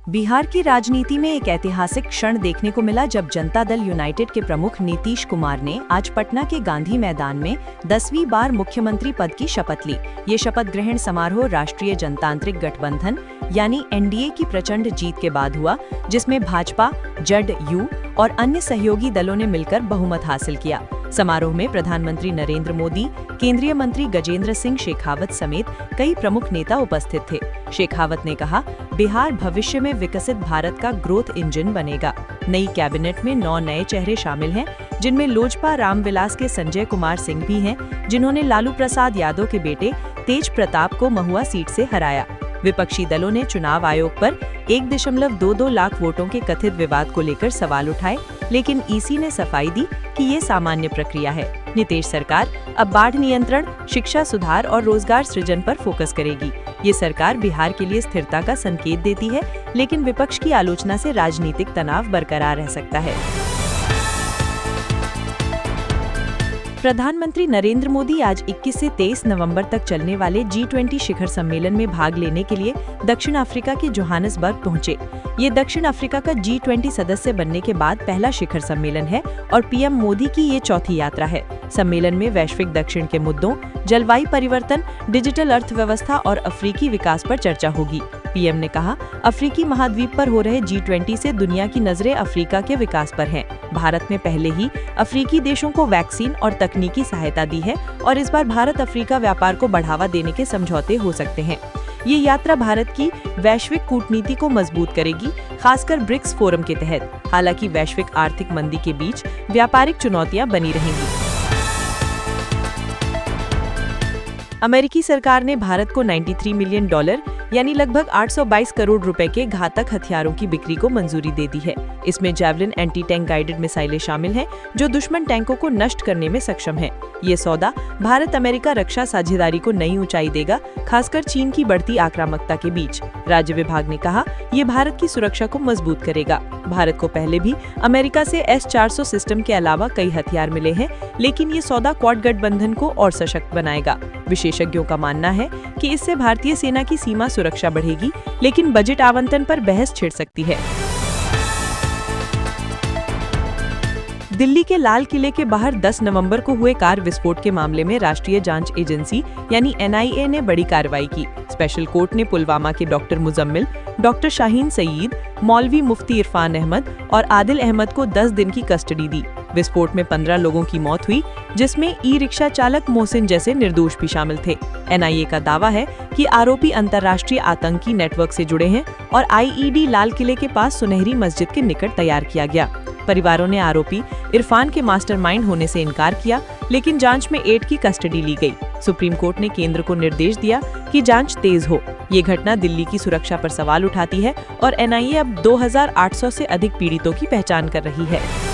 बिहार की राजनीति में एक ऐतिहासिक क्षण देखने को मिला जब जनता दल यूनाइटेड के प्रमुख नीतीश कुमार ने आज पटना के गांधी मैदान में 10वीं बार मुख्यमंत्री पद की शपथ ली। ये शपथ ग्रहण समारोह राष्ट्रीय जनतांत्रिक गठबंधन यानी एनडीए की प्रचंड जीत के बाद हुआ, जिसमें भाजपा, जदयू और अन्य सहयोगी दलों ने मिलकर बहुमत हासिल किया। समारोह में प्रधानमंत्री नरेंद्र मोदी, केंद्रीय मंत्री गजेंद्र सिंह शेखावत समेत कई प्रमुख नेता उपस्थित थे। शेखावत ने कहा, बिहार भविष्य में विकसित भारत का ग्रोथ इंजन बनेगा। नई कैबिनेट में 9 नए चेहरे शामिल हैं, जिनमें लोजपा रामविलास के संजय कुमार सिंह भी हैं, जिन्होंने लालू प्रसाद यादव के बेटे तेज प्रताप को महुआ सीट से हराया। विपक्षी दलों ने चुनाव आयोग पर 1.22 लाख वोटों के कथित विवाद को लेकर सवाल उठाए, लेकिन ईसी ने सफाई दी कि ये सामान्य प्रक्रिया है। नीतीश सरकार अब बाढ़ नियंत्रण, शिक्षा सुधार और रोजगार सृजन पर फोकस करेगी। ये सरकार बिहार के लिए स्थिरता का संकेत देती है, लेकिन विपक्ष की आलोचना से राजनीतिक तनाव बरकरार रह सकता है। प्रधानमंत्री नरेंद्र मोदी आज 21 से 23 नवंबर तक चलने वाले G20 शिखर सम्मेलन में भाग लेने के लिए दक्षिण अफ्रीका के जोहानिसबर्ग पहुंचे। ये दक्षिण अफ्रीका का G20 सदस्य बनने के बाद पहला शिखर सम्मेलन है और पीएम मोदी की ये चौथी यात्रा है। सम्मेलन में वैश्विक दक्षिण के मुद्दों, जलवायु परिवर्तन, डिजिटल अर्थव्यवस्था और अफ्रीकी विकास पर चर्चा होगी। पीएम ने कहा, अफ्रीकी महाद्वीप पर हो रहे G20 से दुनिया की नजरें अफ्रीका के विकास पर हैं। भारत ने पहले ही अफ्रीकी देशों को वैक्सीन और तकनीकी सहायता दी है और इस बार भारत अफ्रीका व्यापार को बढ़ावा देने के समझौते हो सकते हैं। ये यात्रा भारत की वैश्विक कूटनीति को मजबूत करेगी, खासकर ब्रिक्स फोरम के तहत। हालांकि वैश्विक आर्थिक मंदी के बीच व्यापारिक चुनौतियां बनी रहेंगी। अमेरिकी सरकार ने भारत को $93 मिलियन यानी लगभग 822 करोड़ रुपए के घातक हथियारों की बिक्री को मंजूरी दे दी है। इसमें जैवलिन एंटी टैंक गाइडेड मिसाइलें शामिल हैं, जो दुश्मन टैंकों को नष्ट करने में सक्षम है। ये सौदा भारत अमेरिका रक्षा साझेदारी को नई ऊंचाई देगा, खासकर चीन की बढ़ती आक्रामकता के बीच। राज्य विभाग ने कहा, ये भारत की सुरक्षा को मजबूत करेगा। भारत को पहले भी अमेरिका से S-400 सिस्टम के अलावा कई हथियार मिले हैं, लेकिन ये सौदा क्वाड गठबंधन को और सशक्त बनाएगा। विशेषज्ञों का मानना है कि इससे भारतीय सेना की सीमा सुरक्षा बढ़ेगी, लेकिन बजट आवंटन पर बहस छिड़ सकती है। दिल्ली के लाल किले के बाहर 10 नवंबर को हुए कार विस्फोट के मामले में राष्ट्रीय जांच एजेंसी यानी NIA ने बड़ी कार्रवाई की। स्पेशल कोर्ट ने पुलवामा के डॉक्टर मुजम्मिल, डॉक्टर शाहीन सईद, मौलवी मुफ्ती इरफान अहमद और आदिल अहमद को 10 दिन की कस्टडी दी। विस्फोट में 15 लोगों की मौत हुई, जिसमें ई-रिक्शा चालक मोहसिन जैसे निर्दोष भी शामिल थे। NIA का दावा है कि आरोपी अंतर्राष्ट्रीय आतंकी नेटवर्क से जुड़े हैं और IED लाल किले के पास सुनहरी मस्जिद के निकट तैयार किया गया। परिवारों ने आरोपी इरफान के मास्टरमाइंड होने से इनकार किया, लेकिन जांच में 8 की कस्टडी ली गई। सुप्रीम कोर्ट ने केंद्र को निर्देश दिया कि जांच तेज हो। ये घटना दिल्ली की सुरक्षा पर सवाल उठाती है और NIA अब 2800 से अधिक पीड़ितों की पहचान कर रही है।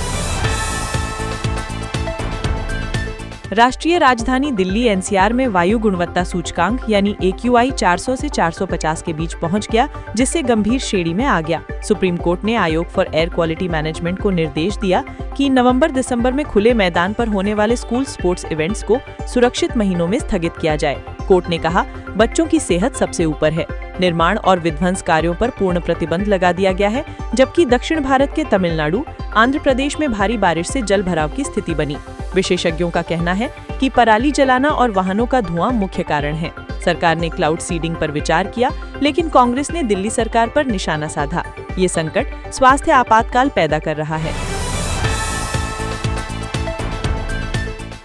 राष्ट्रीय राजधानी दिल्ली NCR में वायु गुणवत्ता सूचकांक यानी AQI 400 से 450 के बीच पहुंच गया, जिससे गंभीर श्रेणी में आ गया। सुप्रीम कोर्ट ने आयोग फॉर एयर क्वालिटी मैनेजमेंट को निर्देश दिया कि नवंबर-दिसंबर में खुले मैदान पर होने वाले स्कूल स्पोर्ट्स इवेंट्स को सुरक्षित महीनों में स्थगित किया जाए। कोर्ट ने कहा, बच्चों की सेहत सबसे ऊपर है। निर्माण और विध्वंस कार्यों पर पूर्ण प्रतिबंध लगा दिया गया है, जबकि दक्षिण भारत के तमिलनाडु, आंध्र प्रदेश में भारी बारिश से जल भराव की स्थिति बनी। विशेषज्ञों का कहना है कि पराली जलाना और वाहनों का धुआं मुख्य कारण है। सरकार ने क्लाउड सीडिंग पर विचार किया, लेकिन कांग्रेस ने दिल्ली सरकार पर निशाना साधा। ये संकट स्वास्थ्य आपातकाल पैदा कर रहा है।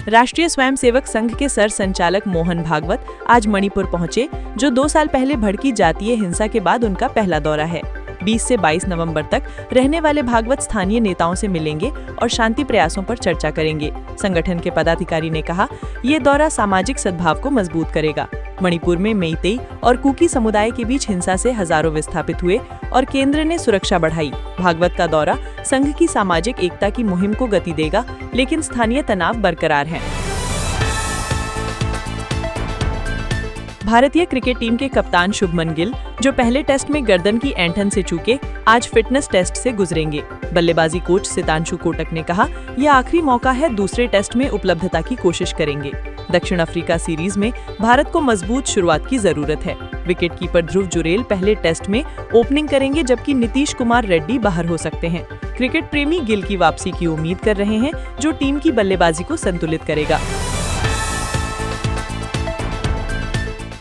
राष्ट्रीय स्वयंसेवक संघ के सर संचालक मोहन भागवत आज मणिपुर पहुंचे, जो 2 साल पहले भड़की जातीय हिंसा के बाद उनका पहला दौरा है। 20 से 22 नवंबर तक रहने वाले भागवत स्थानीय नेताओं से मिलेंगे और शांति प्रयासों पर चर्चा करेंगे। संगठन के पदाधिकारी ने कहा, ये दौरा सामाजिक सद्भाव को मजबूत करेगा। मणिपुर में मेइतेई और कुकी समुदाय के बीच हिंसा से हजारों विस्थापित हुए और केंद्र ने सुरक्षा बढ़ाई। भागवत का दौरा संघ की सामाजिक एकता की मुहिम को गति देगा, लेकिन स्थानीय तनाव बरकरार है। भारतीय क्रिकेट टीम के कप्तान शुभमन गिल, जो पहले टेस्ट में गर्दन की ऐंठन से चूके, आज फिटनेस टेस्ट से गुजरेंगे। बल्लेबाजी कोच सितांशु कोटक ने कहा, यह आखिरी मौका है, दूसरे टेस्ट में उपलब्धता की कोशिश करेंगे। दक्षिण अफ्रीका सीरीज में भारत को मजबूत शुरुआत की जरूरत है। विकेट कीपर ध्रुव जुरेल पहले टेस्ट में ओपनिंग करेंगे, जबकि नीतीश कुमार रेड्डी बाहर हो सकते हैं। क्रिकेट प्रेमी गिल की वापसी की उम्मीद कर रहे हैं, जो टीम की बल्लेबाजी को संतुलित करेगा।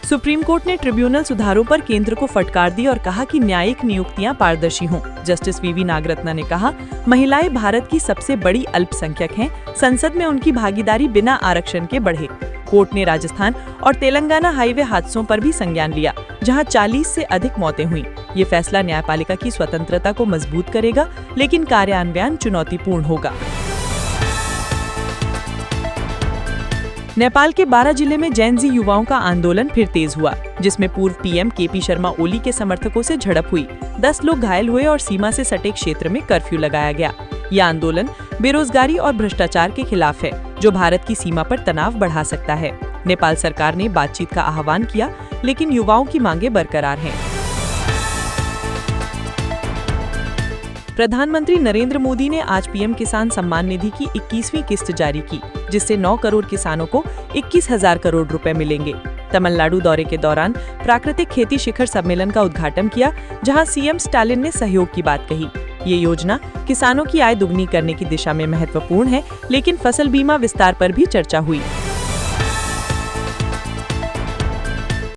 सुप्रीम कोर्ट ने ट्रिब्यूनल सुधारों पर केंद्र को फटकार दी और कहा कि न्यायिक नियुक्तियां पारदर्शी हों। जस्टिस वीवी नागरत्ना ने कहा, महिलाएं भारत की सबसे बड़ी अल्पसंख्यक हैं, संसद में उनकी भागीदारी बिना आरक्षण के बढ़े। कोर्ट ने राजस्थान और तेलंगाना हाईवे हादसों पर भी संज्ञान लिया, जहां 40 से अधिक मौतें हुई। ये फैसला न्यायपालिका की स्वतंत्रता को मजबूत करेगा, लेकिन कार्यान्वयन चुनौतीपूर्ण होगा। नेपाल के 12 जिले में जेन-ज़ी युवाओं का आंदोलन फिर तेज हुआ, जिसमें पूर्व पीएम केपी शर्मा ओली के समर्थकों से झड़प हुई। 10 लोग घायल हुए और सीमा से सटे क्षेत्र में कर्फ्यू लगाया गया। यह आंदोलन बेरोजगारी और भ्रष्टाचार के खिलाफ है, जो भारत की सीमा पर तनाव बढ़ा सकता है। नेपाल सरकार ने बातचीत का आह्वान किया, लेकिन युवाओं की मांगें बरकरार हैं। प्रधानमंत्री नरेंद्र मोदी ने आज पीएम किसान सम्मान निधि की 21वीं किस्त जारी की, जिससे 9 करोड़ किसानों को 21,000 करोड़ रुपए मिलेंगे। तमिलनाडु दौरे के दौरान प्राकृतिक खेती शिखर सम्मेलन का उद्घाटन किया, जहां सीएम स्टालिन ने सहयोग की बात कही। ये योजना किसानों की आय दुगनी करने की दिशा में महत्वपूर्ण है, लेकिन फसल बीमा विस्तार पर भी चर्चा हुई।